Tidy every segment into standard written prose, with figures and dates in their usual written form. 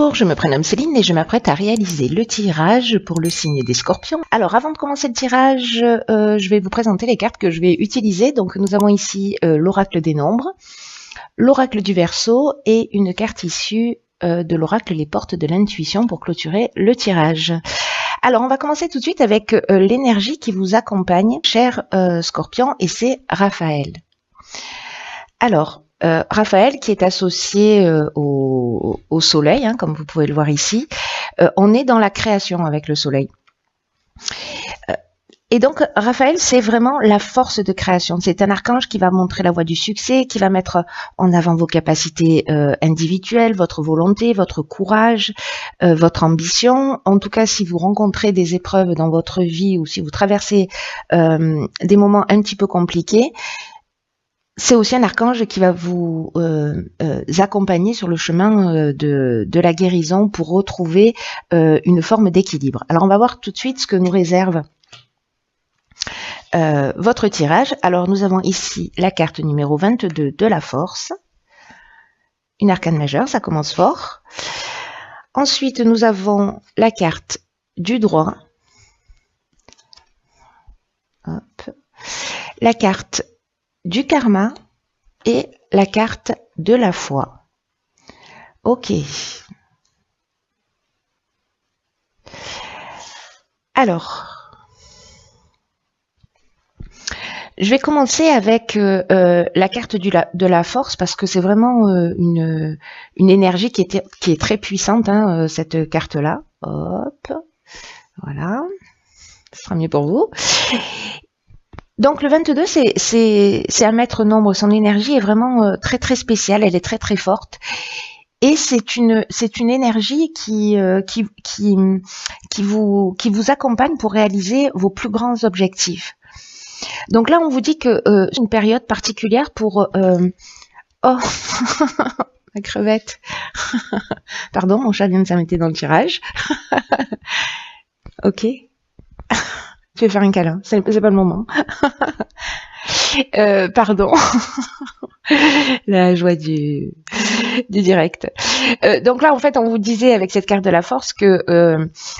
Bonjour, je me prénomme Céline et je m'apprête à réaliser le tirage pour le signe des Scorpions. Alors avant de commencer le tirage, je vais vous présenter les cartes que je vais utiliser. Donc nous avons ici l'oracle des nombres, l'oracle du Verseau et une carte issue de l'oracle les portes de l'intuition pour clôturer le tirage. Alors on va commencer tout de suite avec l'énergie qui vous accompagne, cher Scorpion, et c'est Raphaël. Alors, Raphaël qui est associé au soleil, hein, comme vous pouvez le voir ici, on est dans la création avec le soleil. Et donc Raphaël, c'est vraiment la force de création. C'est un archange qui va montrer la voie du succès, qui va mettre en avant vos capacités individuelles, votre volonté, votre courage, votre ambition. En tout cas, si vous rencontrez des épreuves dans votre vie ou si vous traversez des moments un petit peu compliqués, c'est aussi un archange qui va vous accompagner sur le chemin de la guérison pour retrouver une forme d'équilibre. Alors on va voir tout de suite ce que nous réserve votre tirage. Alors nous avons ici la carte numéro 22 de la force, une arcane majeure, ça commence fort. Ensuite nous avons la carte du droit, hop, la carte du karma et la carte de la foi. Ok. Alors, je vais commencer avec la carte de la force parce que c'est vraiment une énergie qui est très puissante, hein, cette carte-là. Hop, voilà, ce sera mieux pour vous. Donc le 22, c'est un maître nombre. Son énergie est vraiment très très spéciale. Elle est très très forte. Et c'est une énergie qui vous accompagne pour réaliser vos plus grands objectifs. Donc là, on vous dit que c'est une période particulière pour... Oh, ma crevette. Pardon, mon chat vient de s'arrêter dans le tirage. Ok. Je vais faire un câlin, c'est pas le moment. Pardon. La joie du direct. Donc là, en fait, on vous disait avec cette carte de la force que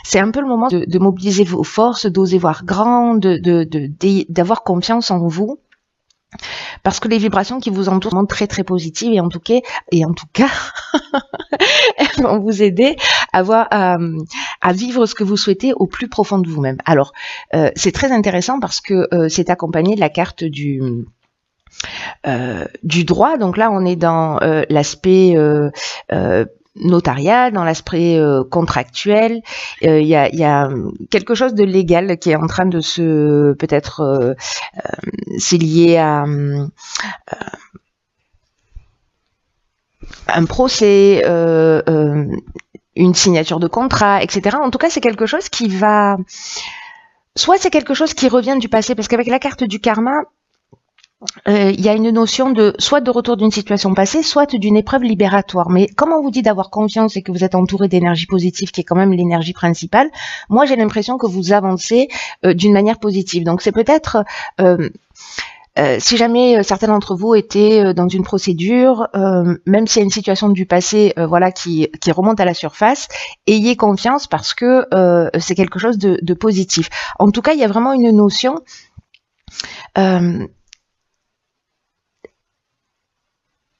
c'est un peu le moment de mobiliser vos forces, d'oser voir grand, d'avoir confiance en vous. Parce que les vibrations qui vous entourent sont très très positives et en tout cas elles vont vous aider à vivre ce que vous souhaitez au plus profond de vous-même. Alors, c'est très intéressant parce que c'est accompagné de la carte du droit. Donc là, on est dans l'aspect notarial, dans l'aspect contractuel. Il y a quelque chose de légal qui est en train de se peut-être c'est lié à un procès, une signature de contrat, etc. En tout cas, c'est quelque chose qui va... Soit c'est quelque chose qui revient du passé, parce qu'avec la carte du karma, il y a une notion de soit de retour d'une situation passée, soit d'une épreuve libératoire. Mais comme on vous dit d'avoir confiance et que vous êtes entouré d'énergie positive, qui est quand même l'énergie principale, moi j'ai l'impression que vous avancez d'une manière positive. Donc c'est peut-être... si jamais certains d'entre vous étaient dans une procédure, même s'il y a une situation du passé voilà, qui remonte à la surface, ayez confiance parce que c'est quelque chose de positif. En tout cas, il y a vraiment une notion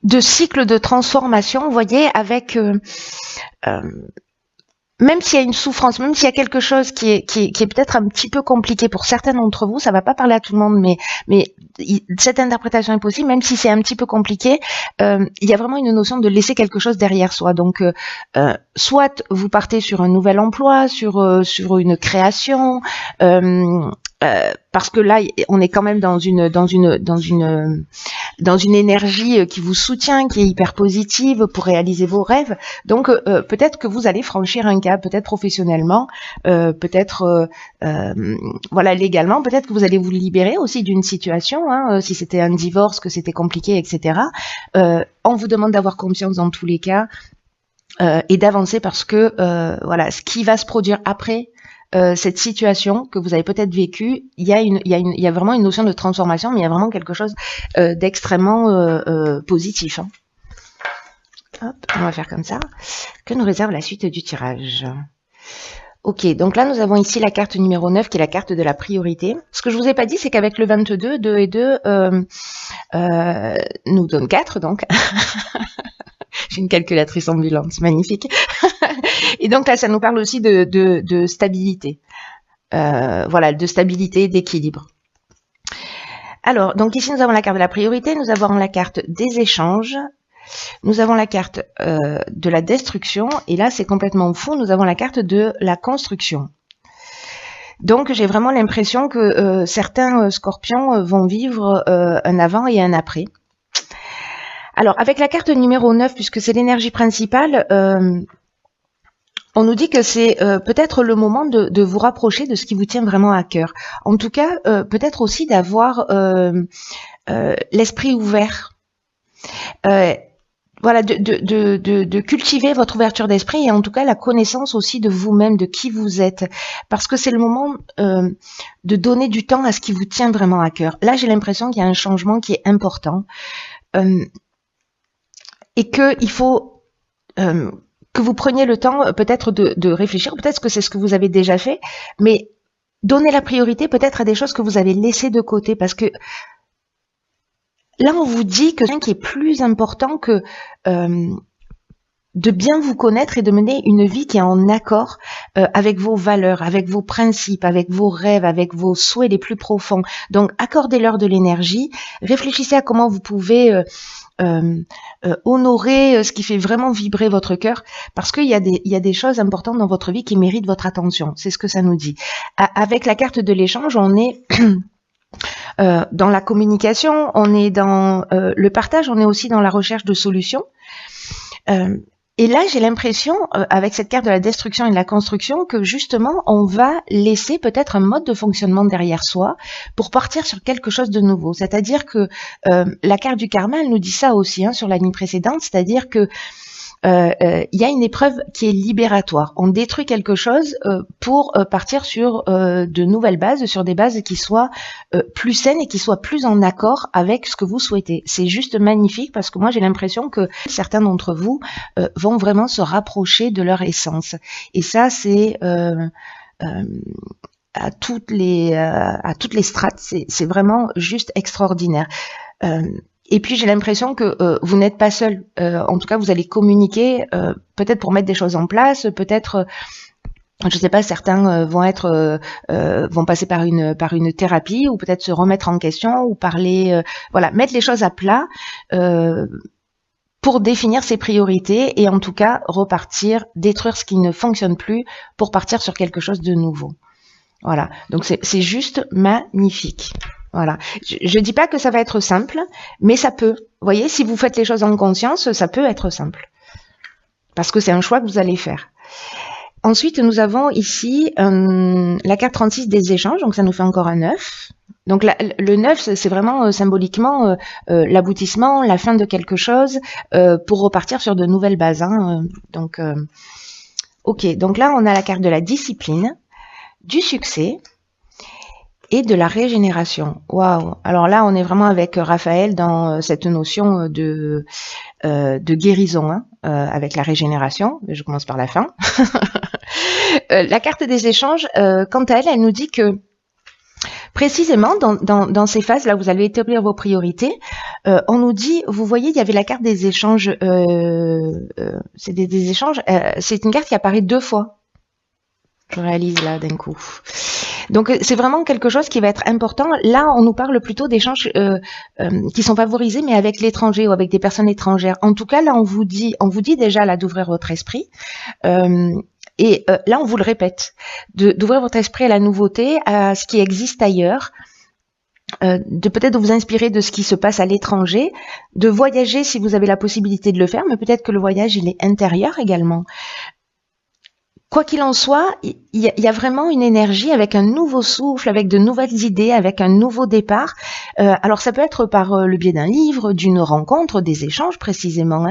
de cycle de transformation, vous voyez, avec... même s'il y a une souffrance, même s'il y a quelque chose qui est peut-être un petit peu compliqué pour certains d'entre vous, ça va pas parler à tout le monde, mais cette interprétation est possible, même si c'est un petit peu compliqué, il y a vraiment une notion de laisser quelque chose derrière soi. Donc, soit vous partez sur un nouvel emploi, sur une création, parce que là, on est quand même dans une énergie qui vous soutient, qui est hyper positive pour réaliser vos rêves. Donc, peut-être que vous allez franchir un cap, peut-être professionnellement, peut-être voilà, légalement, peut-être que vous allez vous libérer aussi d'une situation, hein, si c'était un divorce, que c'était compliqué, etc. On vous demande d'avoir confiance dans tous les cas et d'avancer parce que voilà, ce qui va se produire après cette situation que vous avez peut-être vécue, il y a vraiment une notion de transformation, mais il y a vraiment quelque chose d'extrêmement positif. Hein. Hop, on va faire comme ça. Que nous réserve la suite du tirage? Ok, donc là nous avons ici la carte numéro 9 qui est la carte de la priorité. Ce que je vous ai pas dit, c'est qu'avec le 22, 2 et 2 nous donne 4 donc. J'ai une calculatrice ambulante, c'est magnifique. Et donc là ça nous parle aussi de stabilité. Voilà, de stabilité, d'équilibre. Alors, donc ici nous avons la carte de la priorité, nous avons la carte des échanges, nous avons la carte de la destruction, et là c'est complètement fou, nous avons la carte de la construction. Donc j'ai vraiment l'impression que certains scorpions vont vivre un avant et un après. Alors avec la carte numéro 9, puisque c'est l'énergie principale, on nous dit que c'est peut-être le moment de vous rapprocher de ce qui vous tient vraiment à cœur. En tout cas, peut-être aussi d'avoir l'esprit ouvert. Voilà, de cultiver votre ouverture d'esprit et en tout cas la connaissance aussi de vous-même, de qui vous êtes. Parce que c'est le moment de donner du temps à ce qui vous tient vraiment à cœur. Là, j'ai l'impression qu'il y a un changement qui est important et qu'il faut que vous preniez le temps peut-être de réfléchir, peut-être que c'est ce que vous avez déjà fait, mais donnez la priorité peut-être à des choses que vous avez laissées de côté, parce que là, on vous dit que ce qui est plus important que de bien vous connaître et de mener une vie qui est en accord avec vos valeurs, avec vos principes, avec vos rêves, avec vos souhaits les plus profonds. Donc, accordez-leur de l'énergie, réfléchissez à comment vous pouvez honorer ce qui fait vraiment vibrer votre cœur, parce qu'il y a des choses importantes dans votre vie qui méritent votre attention. C'est ce que ça nous dit. Avec la carte de l'échange, on est dans la communication, on est dans le partage, on est aussi dans la recherche de solutions. Et là, j'ai l'impression, avec cette carte de la destruction et de la construction, que justement, on va laisser peut-être un mode de fonctionnement derrière soi pour partir sur quelque chose de nouveau. C'est-à-dire que la carte du karma, elle nous dit ça aussi sur la ligne précédente, c'est-à-dire que il y a une épreuve qui est libératoire. On détruit quelque chose pour partir sur de nouvelles bases, sur des bases qui soient plus saines et qui soient plus en accord avec ce que vous souhaitez. C'est juste magnifique parce que moi j'ai l'impression que certains d'entre vous vont vraiment se rapprocher de leur essence. Et ça c'est à toutes les strates, c'est vraiment juste extraordinaire. Et puis j'ai l'impression que vous n'êtes pas seul. En tout cas, vous allez communiquer, peut-être pour mettre des choses en place, peut-être, je sais pas, certains vont passer par une thérapie, ou peut-être se remettre en question, ou parler, voilà, mettre les choses à plat pour définir ses priorités et en tout cas repartir, détruire ce qui ne fonctionne plus pour partir sur quelque chose de nouveau. Voilà, donc c'est juste magnifique. Voilà. Je dis pas que ça va être simple, mais ça peut. Vous voyez, si vous faites les choses en conscience, ça peut être simple. Parce que c'est un choix que vous allez faire. Ensuite, nous avons ici la carte 36 des échanges, donc ça nous fait encore un 9. Donc le 9, c'est vraiment symboliquement l'aboutissement, la fin de quelque chose, pour repartir sur de nouvelles bases. Donc, ok, donc là, on a la carte de la discipline, du succès, et de la régénération. Waouh! Alors là, on est vraiment avec Raphaël dans cette notion de guérison, avec la régénération. Je commence par la fin. La carte des échanges, quant à elle, elle nous dit que précisément dans ces phases, là, vous allez établir vos priorités. On nous dit, vous voyez, il y avait la carte des échanges. C'est des échanges. C'est une carte qui apparaît 2 fois. Je réalise là d'un coup. Donc c'est vraiment quelque chose qui va être important. Là, on nous parle plutôt d'échanges qui sont favorisés, mais avec l'étranger ou avec des personnes étrangères. En tout cas, là, on vous dit déjà là d'ouvrir votre esprit. Et là, on vous le répète, d'ouvrir votre esprit à la nouveauté, à ce qui existe ailleurs, de peut-être de vous inspirer de ce qui se passe à l'étranger, de voyager si vous avez la possibilité de le faire, mais peut-être que le voyage, il est intérieur également. Quoi qu'il en soit, il y a vraiment une énergie avec un nouveau souffle, avec de nouvelles idées, avec un nouveau départ. Alors ça peut être par le biais d'un livre, d'une rencontre, des échanges précisément.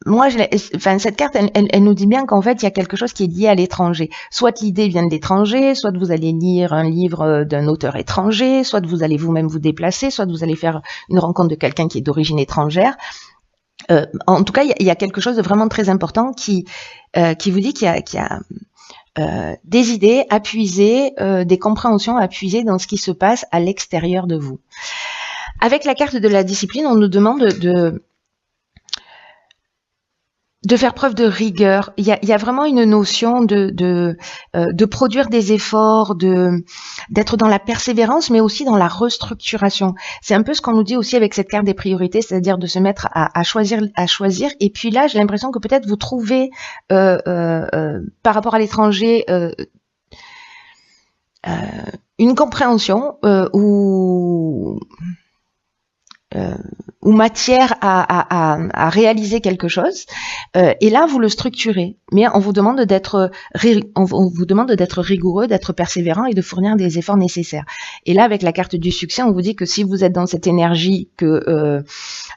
Moi, cette carte, elle nous dit bien qu'en fait, il y a quelque chose qui est lié à l'étranger. Soit l'idée vient de l'étranger, soit vous allez lire un livre d'un auteur étranger, soit vous allez vous-même vous déplacer, soit vous allez faire une rencontre de quelqu'un qui est d'origine étrangère. En tout cas, il y a quelque chose de vraiment très important qui vous dit qu'il y a des idées à puiser, des compréhensions à puiser dans ce qui se passe à l'extérieur de vous. Avec la carte de la discipline, on nous demande de faire preuve de rigueur. Il y a vraiment une notion de produire des efforts, d'être dans la persévérance, mais aussi dans la restructuration. C'est un peu ce qu'on nous dit aussi avec cette carte des priorités, c'est-à-dire de se mettre à choisir. Et puis là, j'ai l'impression que peut-être vous trouvez par rapport à l'étranger une compréhension ou matière à réaliser quelque chose, et là vous le structurez, mais on vous demande d'être rigoureux, d'être persévérant et de fournir des efforts nécessaires. Et là, avec la carte du succès, on vous dit que si vous êtes dans cette énergie, que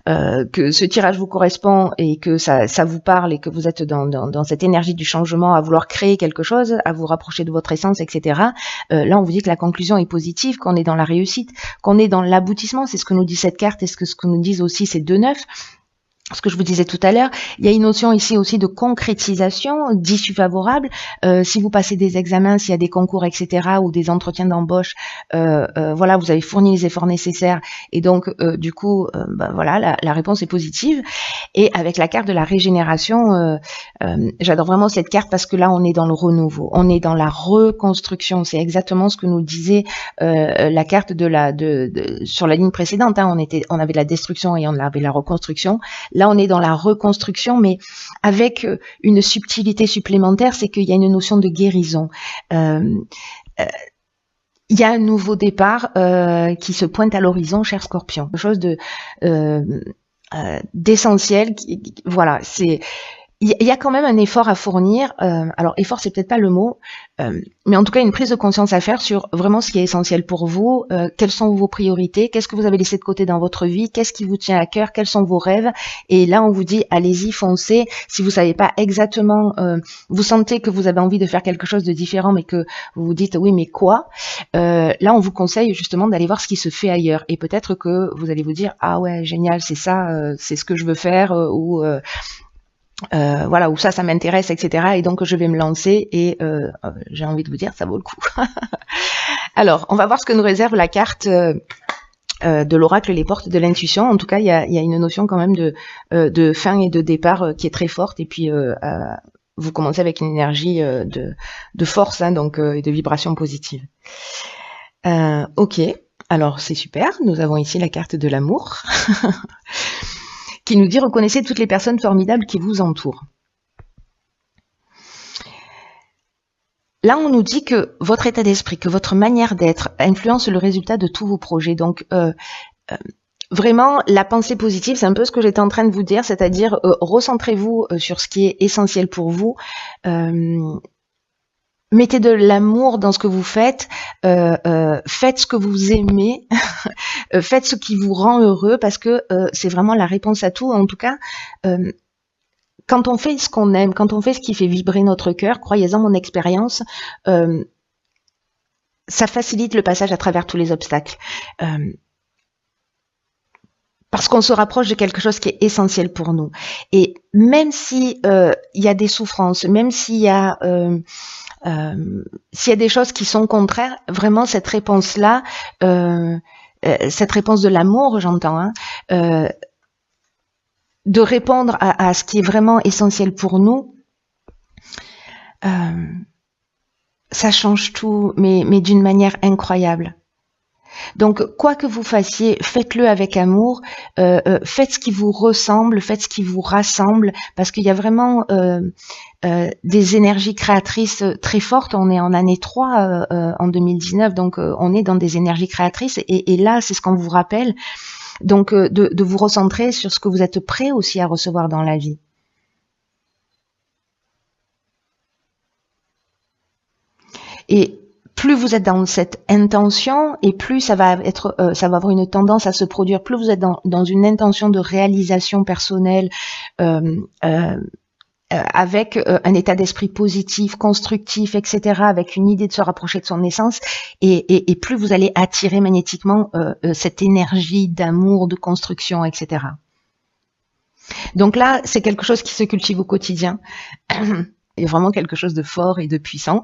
ce tirage vous correspond et que ça vous parle et que vous êtes dans cette énergie du changement, à vouloir créer quelque chose, à vous rapprocher de votre essence, etc. Là, on vous dit que la conclusion est positive, qu'on est dans la réussite, qu'on est dans l'aboutissement. C'est ce que nous dit cette carte et ce que nous disent aussi ces deux neufs. Ce que je vous disais tout à l'heure, il y a une notion ici aussi de concrétisation, d'issue favorable. Si vous passez des examens, s'il y a des concours, etc., ou des entretiens d'embauche, voilà, vous avez fourni les efforts nécessaires, et donc du coup, voilà, la réponse est positive. Et avec la carte de la régénération, j'adore vraiment cette carte parce que là, on est dans le renouveau, on est dans la reconstruction. C'est exactement ce que nous disait la carte sur la ligne précédente. Hein, on avait la destruction et on avait la reconstruction. Là, on est dans la reconstruction, mais avec une subtilité supplémentaire, c'est qu'il y a une notion de guérison. Il y a un nouveau départ qui se pointe à l'horizon, cher Scorpion. Quelque chose d'essentiel. Voilà, il y a quand même un effort à fournir. Alors, effort, c'est peut-être pas le mot, mais en tout cas, une prise de conscience à faire sur vraiment ce qui est essentiel pour vous. Quelles sont vos priorités? Qu'est-ce que vous avez laissé de côté dans votre vie? Qu'est-ce qui vous tient à cœur? Quels sont vos rêves? Et là, on vous dit, allez-y, foncez. Si vous savez pas exactement, vous sentez que vous avez envie de faire quelque chose de différent, mais que vous vous dites, oui, mais quoi? Là, on vous conseille justement d'aller voir ce qui se fait ailleurs. Et peut-être que vous allez vous dire, ah ouais, génial, c'est ça, c'est ce que je veux faire, voilà, où ça m'intéresse, etc. Et donc je vais me lancer et j'ai envie de vous dire, ça vaut le coup. Alors, on va voir ce que nous réserve la carte de l'oracle, les portes de l'intuition. En tout cas, il y a une notion quand même de fin et de départ qui est très forte. Et puis, vous commencez avec une énergie de force, hein, donc et de vibration positive. Ok, alors c'est super. Nous avons ici la carte de l'amour. Qui nous dit « Reconnaissez toutes les personnes formidables qui vous entourent ». Là, on nous dit que votre état d'esprit, que votre manière d'être influence le résultat de tous vos projets. Donc, vraiment, la pensée positive, c'est un peu ce que j'étais en train de vous dire, c'est-à-dire recentrez-vous sur ce qui est essentiel pour vous. Mettez de l'amour dans ce que vous faites, faites ce que vous aimez, faites ce qui vous rend heureux, parce que c'est vraiment la réponse à tout. En tout cas, quand on fait ce qu'on aime, quand on fait ce qui fait vibrer notre cœur, croyez-en, mon expérience, ça facilite le passage à travers tous les obstacles. Parce qu'on se rapproche de quelque chose qui est essentiel pour nous. Et même si y a des souffrances, même s'il y a des choses qui sont contraires, vraiment cette réponse-là, cette réponse de l'amour, j'entends, hein, de répondre à ce qui est vraiment essentiel pour nous, ça change tout, mais d'une manière incroyable. Donc, quoi que vous fassiez, faites-le avec amour, faites ce qui vous ressemble, faites ce qui vous rassemble, parce qu'il y a vraiment des énergies créatrices très fortes. On est en année 3 en 2019, donc on est dans des énergies créatrices, et là, c'est ce qu'on vous rappelle, donc de vous recentrer sur ce que vous êtes prêt aussi à recevoir dans la vie. Et plus vous êtes dans cette intention, et plus ça va avoir une tendance à se produire. Plus vous êtes dans une intention de réalisation personnelle, avec un état d'esprit positif, constructif, etc., avec une idée de se rapprocher de son essence, et plus vous allez attirer magnétiquement cette énergie d'amour, de construction, etc. Donc là, c'est quelque chose qui se cultive au quotidien. Il y a vraiment quelque chose de fort et de puissant.